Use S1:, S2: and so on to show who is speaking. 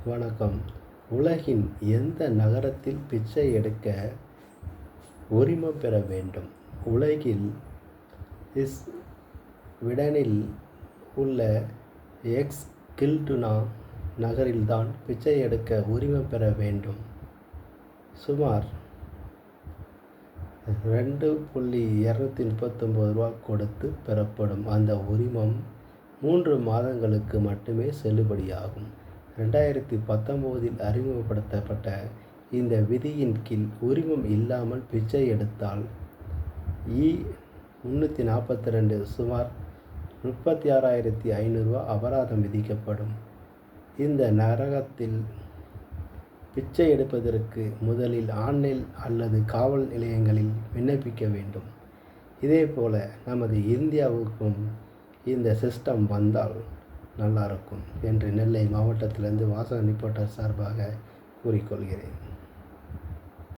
S1: வணக்கம். உலகின் எந்த நகரத்தில் பிச்சை எடுக்க உரிமம் பெற வேண்டும்? உலகில் ஸ்வீடனில் உள்ள எக்ஸ்கில்டுனா நகரில்தான் பிச்சை எடுக்க உரிமம் பெற வேண்டும். சுமார் $2.239 கொடுத்து பெறப்படும் அந்த உரிமம் 3 மாதங்களுக்கு மட்டுமே செல்லுபடியாகும். 2019இல் அறிமுகப்படுத்தப்பட்ட இந்த விதியின் கீழ் உரிமம் இல்லாமல் பிச்சை எடுத்தால் E-342 சுமார் $36,500 அபராதம் விதிக்கப்படும். இந்த நரகத்தில் பிச்சை எடுப்பதற்கு முதலில் ஆன்லைன் அல்லது காவல் நிலையங்களில் விண்ணப்பிக்க வேண்டும். இதேபோல நமது இந்தியாவுக்கும் இந்த சிஸ்டம் வந்தால் நல்லாயிருக்கும் என்று நெல்லை மாவட்டத்திலிருந்து வாசகன் ரிப்போர்ட்டர் சார்பாக கூறிக்கொள்கிறேன்.